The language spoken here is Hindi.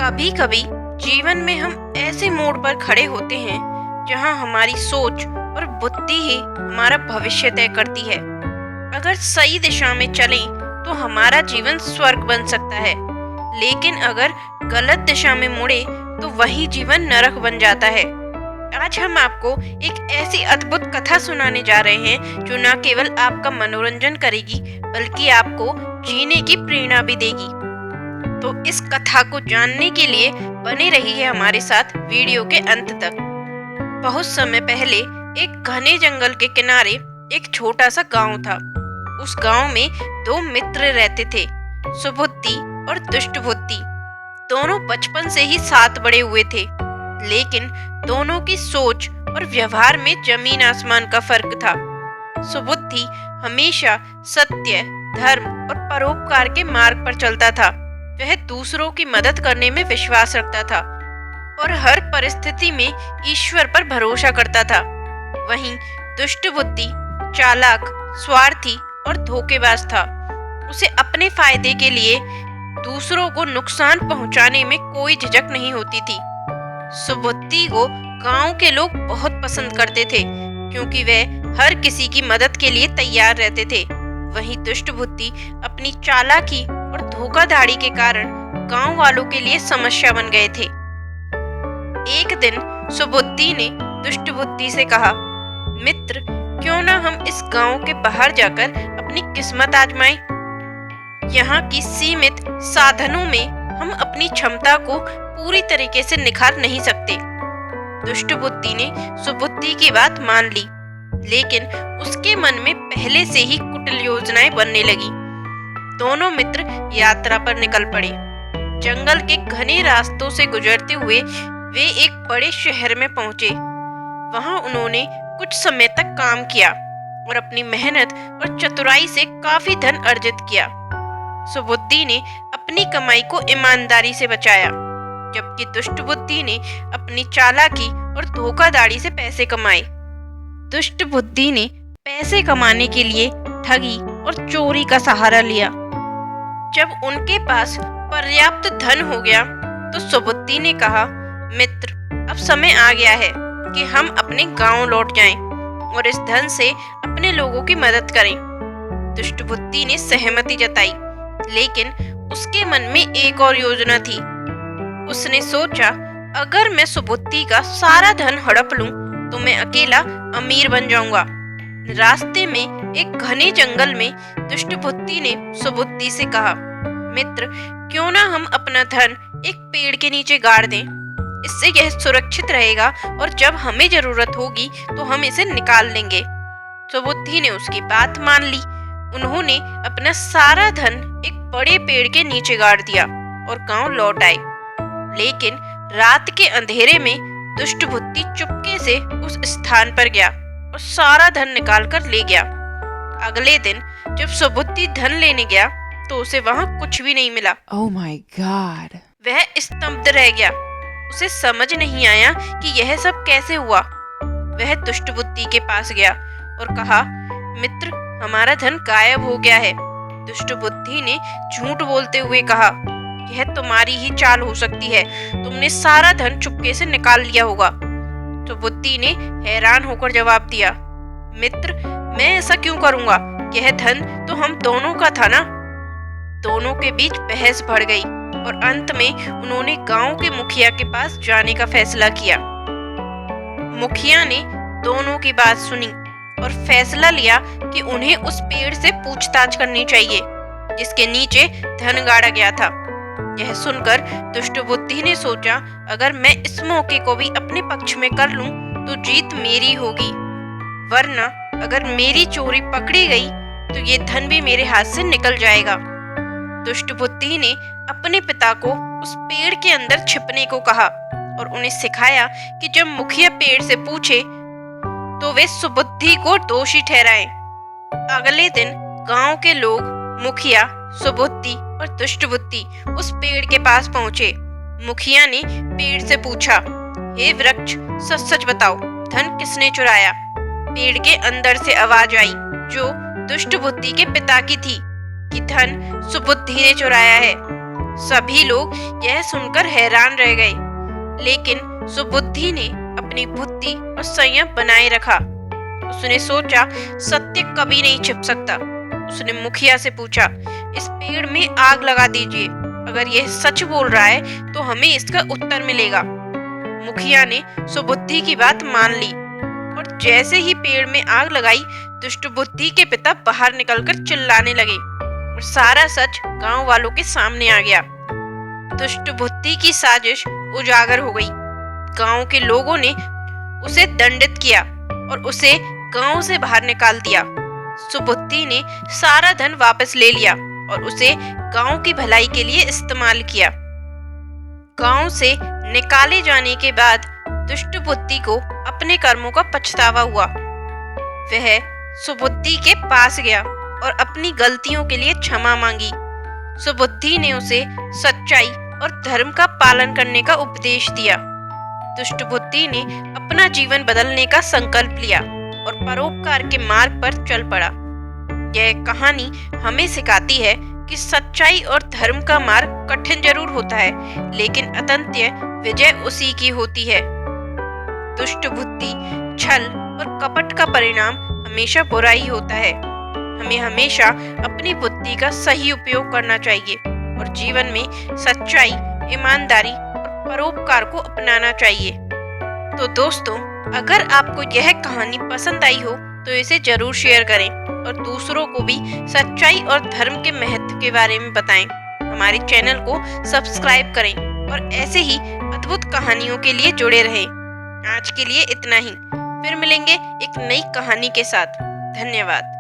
कभी कभी जीवन में हम ऐसे मोड़ पर खड़े होते हैं जहां हमारी सोच और बुद्धि ही हमारा भविष्य तय करती है। अगर सही दिशा में चलें तो हमारा जीवन स्वर्ग बन सकता है, लेकिन अगर गलत दिशा में मुड़े तो वही जीवन नरक बन जाता है। आज हम आपको एक ऐसी अद्भुत कथा सुनाने जा रहे हैं जो न केवल आपका मनोरंजन करेगी बल्कि आपको जीने की प्रेरणा भी देगी। तो इस कथा को जानने के लिए बने रहिए हमारे साथ वीडियो के अंत तक। बहुत समय पहले एक घने जंगल के किनारे एक छोटा सा गांव था। उस गांव में दो मित्र रहते थे, सुबुद्धि और दुष्टबुद्धि। दोनों बचपन से ही साथ बड़े हुए थे, लेकिन दोनों की सोच और व्यवहार में जमीन आसमान का फर्क था। सुबुद्धि हमेशा सत्य, धर्म और परोपकार के मार्ग पर चलता था। वह दूसरों की मदद करने में विश्वास रखता था और हर परिस्थिति में ईश्वर पर भरोसा करता था। वहीं दुष्टबुद्धि चालाक, स्वार्थी और धोखेबाज था। उसे अपने फायदे के लिए दूसरों को नुकसान पहुंचाने में कोई झिझक नहीं होती थी। सुबुद्धि को गांव के लोग बहुत पसंद करते थे क्योंकि वह हर किसी की मदद के लिए तैयार रहते थे। वहीं दुष्टबुद्धि अपनी चालाकी और धोखाधड़ी के कारण गांव वालों के लिए समस्या बन गए थे। एक दिन सुबुद्धि ने दुष्टबुद्धि से कहा, मित्र, क्यों ना हम इस गांव के बाहर जाकर अपनी किस्मत आजमाएं? यहाँ की सीमित साधनों में हम अपनी क्षमता को पूरी तरीके से निखार नहीं सकते। दुष्टबुद्धि ने सुबुद्धि की बात मान ली, लेकिन उसके मन में पहले से ही कुटिल योजनाएं बनने लगी। दोनों मित्र यात्रा पर निकल पड़े। जंगल के घने रास्तों से गुजरते हुए वे एक बड़े शहर में पहुंचे। वहां उन्होंने कुछ समय तक काम किया और अपनी मेहनत और चतुराई से काफी धन अर्जित किया। सुबुद्धि ने अपनी कमाई को ईमानदारी से बचाया, जबकि दुष्टबुद्धि ने अपनी चालाकी और धोखाधड़ी से पैसे कमाए। दुष्टबुद्धि ने पैसे कमाने के लिए ठगी और चोरी का सहारा लिया। जब उनके पास पर्याप्त धन हो गया तो सुबुद्धि ने कहा, मित्र, अब समय आ गया है कि हम अपने गांव लौट जाएं और इस धन से अपने लोगों की मदद करें। दुष्टबुद्धि ने सहमति जताई, लेकिन उसके मन में एक और योजना थी। उसने सोचा, अगर मैं सुबुद्धि का सारा धन हड़प लूं तो मैं अकेला अमीर बन जाऊंगा। रास्ते में एक घने जंगल में दुष्टबुद्धि ने सुबुद्धि से कहा, मित्र, क्यों ना हम अपना धन एक पेड़ के नीचे गाड़ दें? इससे यह सुरक्षित रहेगा और जब हमें जरूरत होगी तो हम इसे निकाल लेंगे। सुबुद्धि ने उसकी बात मान ली। उन्होंने अपना सारा धन एक बड़े पेड़ के नीचे गाड़ दिया और गांव लौट आए। लेकिन रात के अंधेरे में दुष्टबुद्धि चुपके से उस स्थान पर गया और सारा धन निकाल कर ले गया। अगले दिन जब सुबुद्धि धन लेने गया तो उसे वहां कुछ भी नहीं मिला। Oh my God! वह स्तब्ध रह गया। उसे समझ नहीं आया कि यह सब कैसे हुआ। वह दुष्टबुद्धि के पास गया और कहा, मित्र, हमारा धन गायब हो गया है। दुष्टबुद्धि ने झूठ बोलते हुए कहा, यह तुम्हारी ही चाल हो सकती है, तुमने सारा धन चुपके से निकाल लिया होगा। सुबुद्धि ने हैरान होकर जवाब दिया, मित्र, मैं ऐसा क्यों करूंगा? यह धन तो हम दोनों का था ना। दोनों के बीच बहस बढ़ गई और अंत में उन्होंने गांव के मुखिया के पास जाने का फैसला किया। मुखिया ने दोनों की बात सुनी और फैसला लिया कि उन्हें उस पेड़ से पूछताछ करनी चाहिए जिसके नीचे धन गाड़ा गया था। यह सुनकर दुष्टबुद्धि ने सोचा, अगर मैं इस मौके को भी अपने पक्ष में कर लूं तो जीत मेरी होगी, वरना अगर मेरी चोरी पकड़ी गई तो ये धन भी मेरे हाथ से निकल जाएगा। दुष्टबुद्धि ने अपने पिता को उस पेड़ के अंदर छिपने को कहा और उन्हें सिखाया कि जब मुखिया पेड़ से पूछे तो वे सुबुद्धि को दोषी ठहराएं। अगले दिन गांव के लोग, मुखिया, सुबुद्धि और दुष्टबुद्धि उस पेड़ के पास पहुंचे। मुखिया ने पेड़ से पूछा, हे वृक्ष, सच सच बताओ, धन किसने चुराया? पेड़ के अंदर से आवाज आई जो दुष्टबुद्धि के पिता की थी कि धन सुबुद्धि ने चुराया है। सभी लोग यह सुनकर हैरान रह गए, लेकिन सुबुद्धि ने अपनी बुद्धि और संयम बनाए रखा। उसने सोचा सत्य कभी नहीं छिप सकता। उसने मुखिया से पूछा, इस पेड़ में आग लगा दीजिए, अगर यह सच बोल रहा है तो हमें इसका उत्तर मिलेगा। मुखिया ने सुबुद्धि की बात मान ली और जैसे ही पेड़ में आग लगाई, दुष्ट बुद्धि के पिता बाहर निकलकर चिल्लाने लगे और सारा सच गांव वालों के सामने आ गया। दुष्ट बुद्धि की साजिश उजागर हो गई। गांव के लोगों ने उसे दंडित किया और उसे गांव से बाहर निकाल दिया। सुबुद्धि ने सारा धन वापस ले लिया और उसे गांव की भलाई के लिए इस्तेमाल किया। गांव से निकाले जाने के बाद दुष्ट बुद्धि को अपने कर्मों का पछतावा हुआ। वह सुबुद्धि के पास गया और अपनी गलतियों के लिए क्षमा मांगी। सुबुद्धि ने उसे सच्चाई और धर्म का पालन करने का उपदेश दिया। दुष्ट बुद्धि ने अपना जीवन बदलने का संकल्प लिया और परोपकार के मार्ग पर चल पड़ा। यह कहानी हमें सिखाती है कि सच्चाई और धर्म का मार्ग कठिन जरूर होता है, लेकिन अंततः विजय उसी की होती है। दुष्ट बुद्धि, छल और कपट का परिणाम हमेशा बुरा ही होता है। हमें हमेशा अपनी बुद्धि का सही उपयोग करना चाहिए और जीवन में सच्चाई, ईमानदारी और परोपकार को अपनाना चाहिए। तो दोस्तों, अगर आपको यह कहानी पसंद आई हो तो इसे जरूर शेयर करें और दूसरों को भी सच्चाई और धर्म के महत्व के बारे में बताएं। हमारे चैनल को सब्सक्राइब करें और ऐसे ही अद्भुत कहानियों के लिए जुड़े रहें। आज के लिए इतना ही, फिर मिलेंगे एक नई कहानी के साथ। धन्यवाद।